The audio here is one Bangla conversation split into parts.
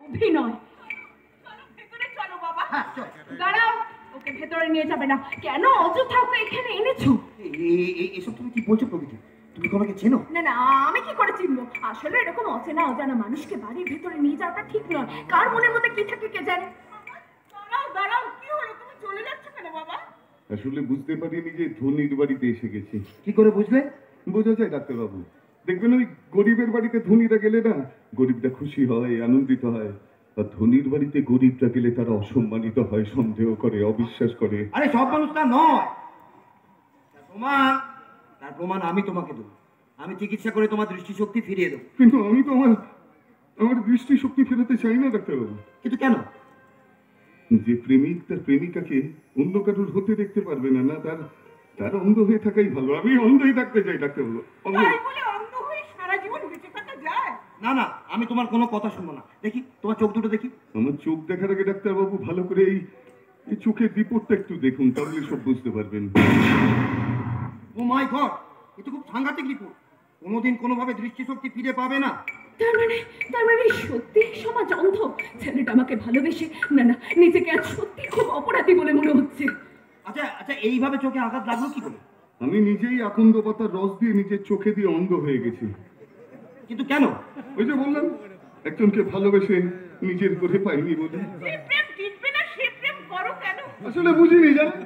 অভিনয়। চলো ভেতরে চলো বাবা। দাঁড়াও, ওকে ভেতরে নিয়ে যাবে না কেন? অযথা ওকে এখানে এনেছো। এসব তুমি কি বলছো প্রকৃতি? তুমি কোনোকে চেনো? না না, আমি কি করে চিনবো? আসলে এরকম অচেনা অজানা মানুষকে বাড়ির ভেতরে নিয়ে যাওয়াটা ঠিক নয়। কার মনের মধ্যে কি থাকে কে জানে। দাঁড়াও দাঁড়াও, কি হলো? তুমি চলে যাচ্ছ কেন বাবা? আসলে বুঝতে পারিনি যে ধনির বাড়িতে এসে গেছি। কি করে বুঝলে? বোঝা যায় ডাক্তারবাবু। দেখবেন ওই গরিবের বাড়িতে ধনীরা গেলে না, গরিবটা খুশি হয়, আনন্দিত হয়। আর ধনির বাড়িতে গরিবটা গেলে তারা অসম্মানিত হয়, সন্দেহ করে, অবিশ্বাস করে। আরে সব মানুষ তা নয়। তার প্রমাণ আমি তোমাকে দেবো। আমি চিকিৎসা করে তোমার দৃষ্টিশক্তি ফিরিয়ে দেবো। কিন্তু আমি তো আমার দৃষ্টিশক্তি ফেরাতে চাই না ডাক্তারবাবু। কিন্তু কেন? যে প্রেমিক তার প্রেমিকাকে অন্য কারোর হতে দেখতে পারবে না, না তার অন্ধ হয়ে থাকাই ভালো। আমি অন্ধই থাকতে চাই ডাক্তারবাবু। অন্ধ হয়ে সারা জীবন বেঁচে থাকা যায়? না না, আমি তোমার কোনো কথা শুনবো না। দেখি তোমার চোখ দুটো দেখি। আমার চোখ দেখার আগে ডাক্তারবাবু ভালো করে এই চোখের রিপোর্টটা একটু দেখুন, তাহলে সব বুঝতে পারবেন। ও মাই গড, এ তো খুব সাংঘাতিক রিপোর্ট। কোনোদিন কোনোভাবে দৃষ্টিশক্তি ফিরে পাবে না। তার মানে সত্যি সমাজ অন্ধ? ছেলেটা আমাকে ভালোবেসে না না নিজেকে আজ সত্যি খুব অপরাধী বলে মনে হচ্ছে। আচ্ছা আচ্ছা, এইভাবে চোখে আঘাত লাগলো কি করে? আমি নিজেই আকন্দ পাতার রস দিয়ে নিজের চোখে দিয়ে অন্ধ হয়ে গেছি। কিন্তু কেন? ওই যে বললাম, একজনকে ভালোবেসে নিজের করে পাইনি বলে। আসলে বুঝিনি জানেন,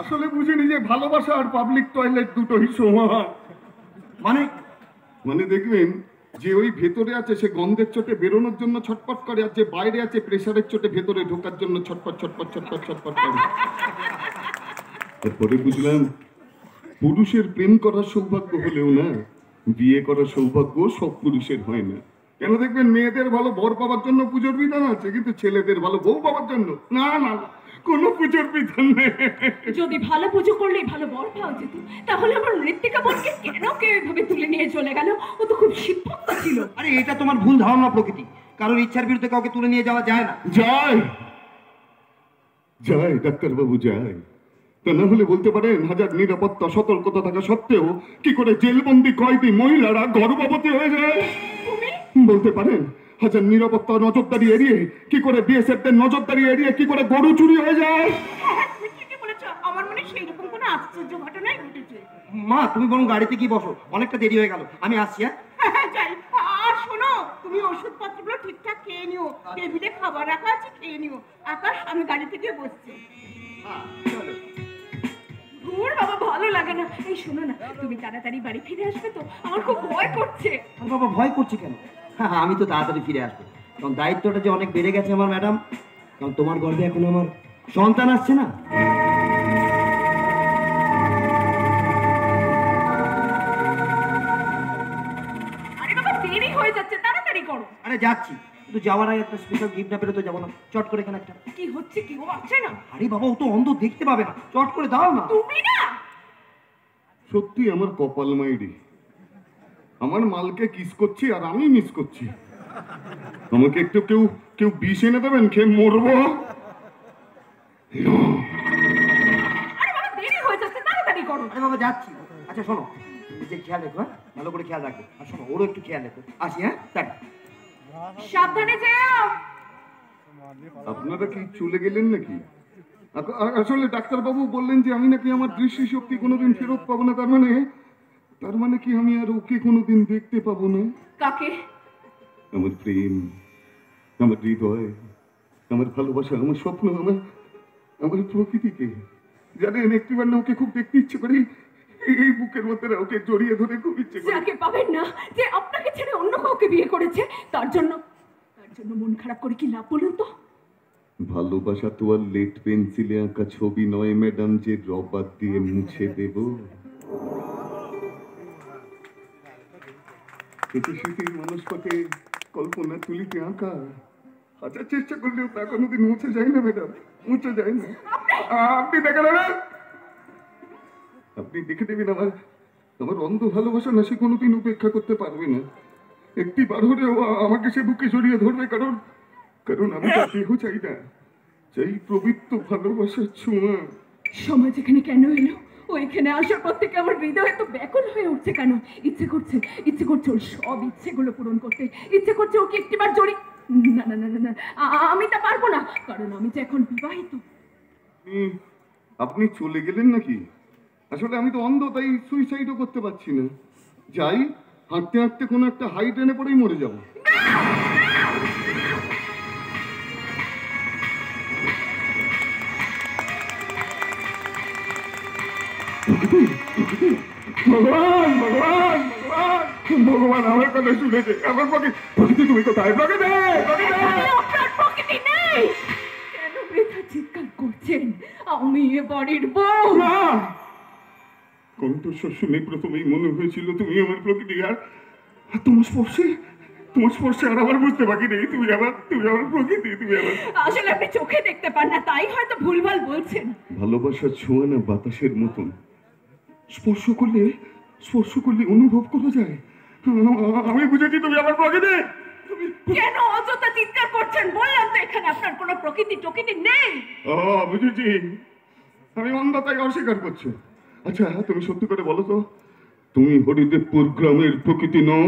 আসলে বুঝিনি যে ভালোবাসা আর পাবলিক টয়লেট দুটোই সমান। মানে দেখবেন যে ওই ভেতরে আছে সে গন্ধের চোটে বেরোনোর জন্য ছটপট করে, আর যে বাইরে আছে প্রেসারের চোটে ভেতরে ঢোকার জন্য ছটপট ছটপট ছটপট ছটপট করে। তারপরে বুঝলাম পুরুষের প্রেম করার সৌভাগ্য হলেও না, বিয়ে করার সৌভাগ্য সব পুরুষের হয় না। কেন দেখবেন মেয়েদের ভালো বর পাওয়ার জন্য পুজোর বিধান আছে, কিন্তু ছেলেদের ভালো বউ পাওয়ার জন্য না না কোনো পুজোর বিধান নেই। যদি ভালো পুজো করলেই ভালো বর পাওয়া যেত, তাহলে আমার মৃত্তিকা বোনকে কেন কেউ এভাবে তুলে নিয়ে চলে গেল? ও তো খুব শিক্ষক ছিল। আরে এটা তোমার ভুল ধারণা প্রকৃতি। কারণ ইচ্ছার বিরুদ্ধে কাউকে তুলে নিয়ে যাওয়া যায় না। যায় ডাক্তারবাবু, যায়। তা না হলে বলতে পারেন হাজার নিরাপত্তা সতর্কতা থাকা সত্ত্বেও কি করে জেলবন্দি কয়েদি মহিলারা গর্ভবতী হয়ে যায়? বলতে পারেন হাজার নিরাপত্তা নজরদারি এড়িয়ে কি করে বিএসএফদের নজরদারি এড়িয়ে কি করে গরু চুরি হয়ে যায়? আমার মনে সেই রকম কোনো আশ্চর্য ঘটনাই ঘটেছে। মা তুমি বরং গাড়িতে কি বসো, অনেকটা দেরি হয়ে গেল। আমি আসছি। যাই। আর শোনো, তুমি ওষুধপত্রগুলো ঠিকঠাক খেয়ে নিও। টেবিলে খাবার রাখা আছে, খেয়ে নিও। আকাশ, আমি গাড়ি থেকে বসছি। দূর বাবা, ভালো লাগে না। এই শোনো না, তুমি তাড়াতাড়ি বাড়ি ফিরে আসবে তো? আমার খুব ভয় করছে। বাবা ভয় করছে কেন? হ্যাঁ আমি তো তাড়াতাড়ি ফিরে আসবো। কারণ দায়িত্বটা যে অনেক বেড়ে গেছে আমার ম্যাডাম। কারণ তোমার গর্ভে এখন আমার সন্তান আসছে না। আরে বাবা, দেরি হয়ে যাচ্ছে, তাড়াতাড়ি করো। আরে যাচ্ছি, কিন্তু যাওয়ার আগে একটা স্পেশাল গিফট না পেলে তো যাবো না। চট করে এখানে একটা। কি হচ্ছে? কি ও আছে না? আরে বাবা, ও তো অন্ধ, দেখতে পাবে না। চট করে দাও না। তুমি না? সত্যি আমার কপাল মাইরি। আমার মালকে কিস করছি আর আমি মিস করছি। আমাকে একটু কেউ বিষ এনে দেবেন, খেয়ে মরবো। আরে বাবা, দেরি হয়ে যাচ্ছে, তাড়াতাড়ি করো। আরে বাবা যাচ্ছি। আচ্ছা শোনো, নিজের খেয়াল রেখো, হ্যাঁ ভালো করে খেয়াল রাখবে। আর শোনো, ওরও একটু খেয়াল রেখো। আসি, হ্যাঁ টাটা। সাবধানে যাও। আপনারা কি চলে গেলেন নাকি? আসলে ডাক্তারবাবু বললেন যে আমি নাকি আমার দৃষ্টিশক্তি কোনোদিন ফেরত পাবো না। তার মানে কি আমি আর ওকে কোনোদিন দেখতে পাবো না? কাকে? আমার প্রেম, আমার হৃদয়, আমার ভালোবাসা, আমার স্বপ্ন, আমার প্রকৃতিকে। জানেন, একটিবার না ওকে খুব দেখতে ইচ্ছে করে। এই বুকের মধ্যে না ওকে জড়িয়ে ধরে খুব ইচ্ছে করে। যাকে পাবেন না, যে আপনাকে ছেড়ে অন্য কাউকে বিয়ে করেছে, তার জন্য মন খারাপ করে কি লাভ বলুন তো? ভালোবাসা তো আর লেট পেন্সিলে আঁকা ছবি নয় ম্যাডাম, যে রবার দিয়ে মুছে দেব। স্মৃতির মানুষ পাকে কল্পনা তুলিতে আঁকা। হাজার চেষ্টা করলেও তা কোনোদিন মুছে যায় না ম্যাডাম, মুছে যায় না। আপনি দেখে নেবেন, আপনি দেখে দেবেন আমার অন্ধ ভালোবাসা না সে কোনোদিন উপেক্ষা করতে পারবে না। একটি বার হলেও আমাকে সে বুকে জড়িয়ে ধরবে। কারণ আমি তার দেহ চাই না, চাই পবিত্র ভালোবাসার ছোঁয়া। সময় যেখানে কেন এলো, ওইখানে আসার পর থেকে আমার হৃদয় এত ব্যাকুল হয়ে উঠছে কেন? ইচ্ছে করছে ওর সব ইচ্ছেগুলো পূরণ করতে, ইচ্ছে করছে ওকে একটিবার জড়ি। না না না না না, আমি তা পারবো না, কারণ আমি যে এখন বিবাহিত। আপনি চলে গেলেন নাকি? আসলে আমি তো অন্ধ, তাই সুইসাইডও করতে পারছি না। যাই, হাঁটতে হাঁটতে কোনো একটা হাই ট্রেনে পড়েই মরে যাবো। ভগবান ভগবান ভগবান ভগবান আমার কথা শুনেছে। আমার প্রকৃতি, তুমি কোথায়? প্রকৃতি প্রকৃতি নেই কেন? বৃথা চিৎকার করছেন, আমি এ বাড়ির বউ। না, কণ্ঠস্বর শুনে প্রথমেই মনে হয়েছিল তুমি আমার প্রকৃতি। আর তোমার স্পর্শে আর আমার বুঝতে বাকি নেই তুমি আমার প্রকৃতি, তুমি আমার। আসলে আপনি চোখে দেখতে পান না, তাই হয়তো ভুলভাল বলছেন। ভালোবাসার ছোঁয়া না বাতাসের মতন, স্পর্শ করলে অনুভব করা যায়। আমি বুঝেছি তুমি আমার প্রকৃতি। কেন অযথা চিৎকার করছেন? বললাম তো এখানে আপনার কোনো প্রকৃতি নেই। ও বুঝেছি, আমি অন্ধতাই অস্বীকার করছো। আচ্ছা তুমি সত্যি করে বলো তো, তুমি হরিদেবপুর গ্রামের প্রকৃতি নও?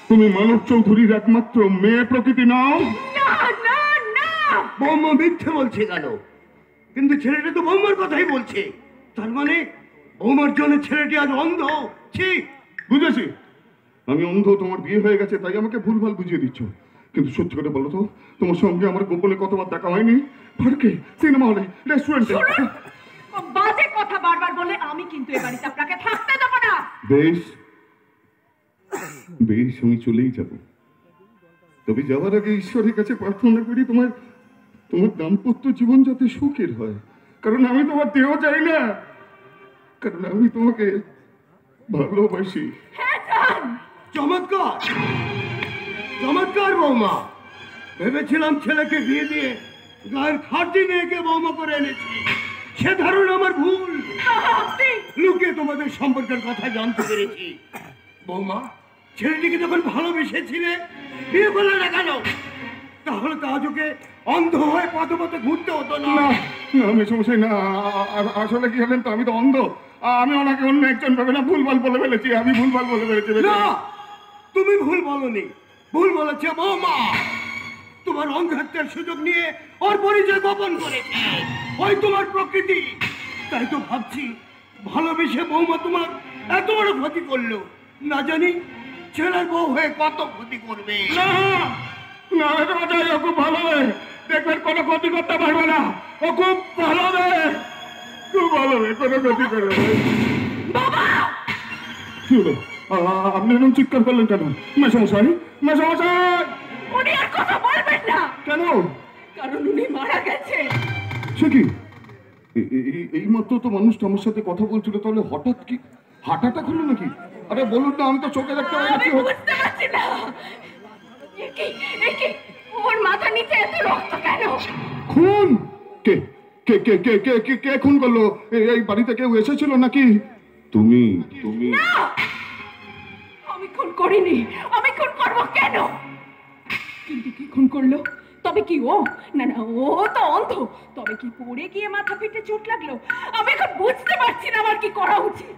তুমি মানব চৌধুরীর একমাত্র মেয়ে প্রকৃতি নও? না না না, বৌমা মিথ্যে বলছে কেন? কিন্তু ছেলেটা তো বৌমার কথাই বলছে, তার মানে বৌমার জন্য ছেলেটি আজ অন্ধ? ঠিক বুঝেছি, আমি অন্ধ, তোমার বিয়ে হয়ে গেছে তাই আমাকে ভুলভাল বুঝিয়ে দিচ্ছ। কিন্তু সত্যি করে বলো তো, তোমার সঙ্গে আমার গোপনে কতবার দেখা হয়নি? পার্কে, সিনেমা হলে, রেস্টুরেন্টে? বাজে কথা বারবার বলে আমি কিন্তু এ বাড়িতে আপনাকে থাকতে দেবো না। বেশ, আমি চলেই যাব। তবে যাওয়ার আগে ঈশ্বরের কাছে প্রার্থনা করি তোমার দাম্পত্য জীবন যাতে সুখের হয়। কারণ আমি তোমার দেহ চাই না, কারণ আমি তোমাকে ভালোবাসি। চমৎকার চমৎকার বৌমা। ভেবেছিলাম ছেলেকে বিয়ে দিয়ে গায়ের খাঁটি মেয়েকে বৌমা করে এনেছি, সে ধারণা আমার ভুল। লুকিয়ে তোমাদের সম্পর্কের কথা জানতে পেরেছি। বৌমা, ছেলেটিকে যখন ভালোবেসেছিলে বিয়ে করলে না কেন? তাহলে তো আজ ওকে অন্ধ হয়ে পথে পথে ঘুরতে হতো না। আমি সমস্যাই না, আসলে কি হলেন তো, আমি তো অন্ধ। আমি ওনাকে অন্য একজন ভাবে না ভুলভাল বলে ফেলেছি। আমি ভুলভাল বলে ফেলেছি। না, তুমি ভুল বলনি, ভুল বলেছে বৌমা। তোমার অন্ধত্বের সুযোগ নিয়ে ওর পরিচয় গোপন করেছে ওই তোমার প্রকৃতি। তাই তো ভাবছি, ভালোবেসে বৌমা তোমার এত বড় ক্ষতি করলো, না জানি ছেলের বউ হয়ে কত ক্ষতি করবে। না না, যাই, ও খুব ভালো মেয়ে, দেখবেন কোনো ক্ষতি করতে পারবে না। ও খুব ভালো মেয়ে, খুব ভালো মেয়ে, কোনো ক্ষতি করবে না। কি হলো? আপনি এরকম চিৎকার করলেন কেন? মেশামশাই, উনি আর কথা বলবেন না। কেন? কারণ উনি মারা গেছে। সে কি, এই মাত্র তো মানুষটা আমার সাথে কথা বলছিল, তাহলে হঠাৎ কি হার্ট অ্যাটাক হলো নাকি? আরে বলুন না, আমি তো চোখে দেখতে পাই না। আমি বুঝতে পারছি না, ওর মাথা নিচে এত রক্ত কেন? খুন? কে কে কে কে কে কে কে খুন করলো? এই বাড়িতে কেউ এসেছিল নাকি? তুমি না, আমি খুন করিনি। আমি খুন করবো কেন? কিন্তু কি খুন করলো? তবে কি ও? না না, ও তো অন্ধ। তবে কি পড়ে গিয়ে মাথা ফেটে চোট লাগলো? আমি এখন বুঝতে পারছি না আমার কি করা উচিত।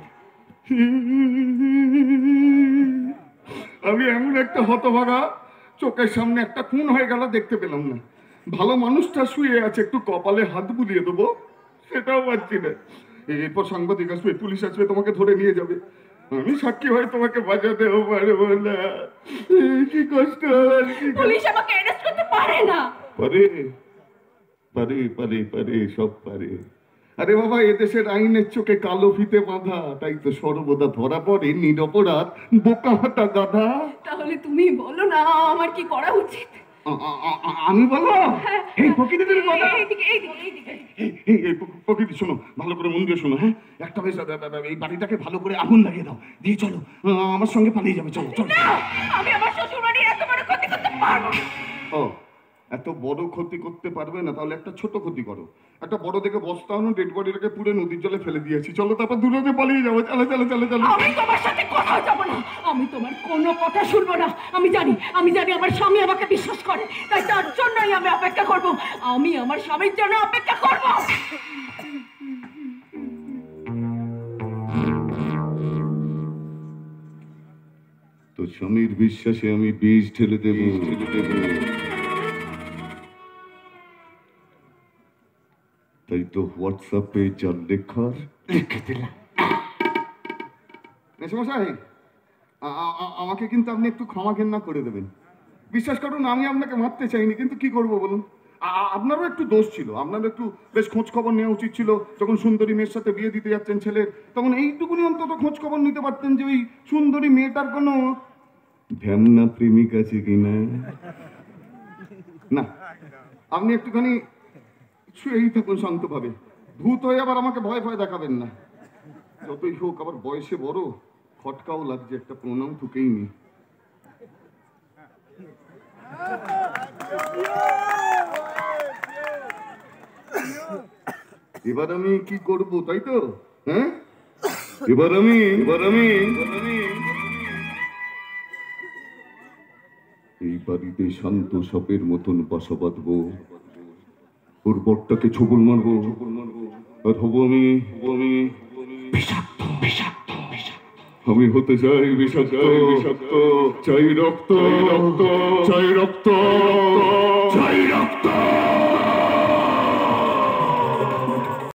আমি এমন একটা হতভাগা, চোখের সামনে একটা খুন হয়ে গেল, দেখতে পেলাম না। ভালো মানুষটা শুয়ে আছে, একটু কপালে হাত বুলিয়ে দেবো, সেটাও পাচ্ছি না। এরপর সাংবাদিক আসবে, পুলিশ আসবে, তোমাকে ধরে নিয়ে যাবে। আমি সাক্ষী হয়ে তোমাকে বাঁচাতেও পারবো না। কি কষ্ট। পুলিশ আমাকে অ্যারেস্ট করতে পারে না। পারে পারে পারে পারে, সব পারে। আরে বাবা, এদেশের আইনের চোখে কালো ফিতে বাঁধা, তাই তো সর্বদা ধরা পড়ে নিরপরাধ বোকা হাঁটা গাধা। তাহলে তুমি বলো না আমার কি করা উচিত। আমি বলো? এই প্রকৃতির কথা, এইদিকে। এই প্রকৃতি শোনো, ভালো করে মন দিয়ে শোনো। হ্যাঁ, একটা বেশ, এই বাড়িটাকে ভালো করে আগুন লাগিয়ে দাও, দিয়ে চলো আমার সঙ্গে পালিয়ে যাবে। চলো চলো। আমি আমার শ্বশুর বাড়ির এত বড় ক্ষতি করতে পারবো না। ও, এত বড় ক্ষতি করতে পারবে না? তাহলে একটা ছোট ক্ষতি করো। একটা বড় দেখে বস্তা আনো, ডেড বডিটাকে পুরো নদীর জলে ফেলে দিয়েছি। চলো, তারপর দূরে পালিয়ে যাবো। চলো চলো চলো চলো। আমি তোমার সাথে কোথাও যাবো না। আমি তোমার কোনো কথা শুনবো না। আমি জানি আমার স্বামী আমাকে বিশ্বাস করে, তাই তার জন্যই আমি অপেক্ষা করব। আমি আমার স্বামীর জন্য অপেক্ষা করব। তোর স্বামীর বিশ্বাসে আমি বীজ ঢেলে দেব। তাই তো হোয়াটসঅ্যাপে যা লেখার লিখে দিলাম। মেসমশাই, আমাকে কিন্তু আপনি একটু ক্ষমা ঘেন্না করে দেবেন। বিশ্বাস করুন, আমি আপনাকে মারতে চাইনি, কিন্তু কি করব বলুন। আপনারও একটু দোষ ছিল, আপনারও একটু বেশ খোঁজ খবর নেওয়া উচিত ছিল। যখন সুন্দরী মেয়ের সাথে বিয়ে দিতে যাচ্ছেন ছেলের, তখন এইটুকুনি অন্তত খোঁজ খবর নিতে পারতেন যে ওই সুন্দরী মেয়েটার কোনো ধ্যামনা প্রেমিক আছে কিনা। না, আপনি একটুখানি শুয়েই থাকুন শান্তভাবে। ভূত হয়ে আবার আমাকে ভয় ভয় দেখাবেন না। যতই হোক আবার বয়সে বড়, খটকাও লাগছে, একটা প্রণাম ঠুকেই নি। এবার আমি কি করব, তাই তো? হ্যাঁ, এবার আমি এই বাড়িতে শান্ত সাপের মতন বাসা বাঁধবো, ওর বরটাকে ছবল মারবো, আর হবো আমি বিষাক্ত। আমি হতে চাই বিষাক্ত, চাই রক্ত, চাই রক্ত, চাই রক্ত।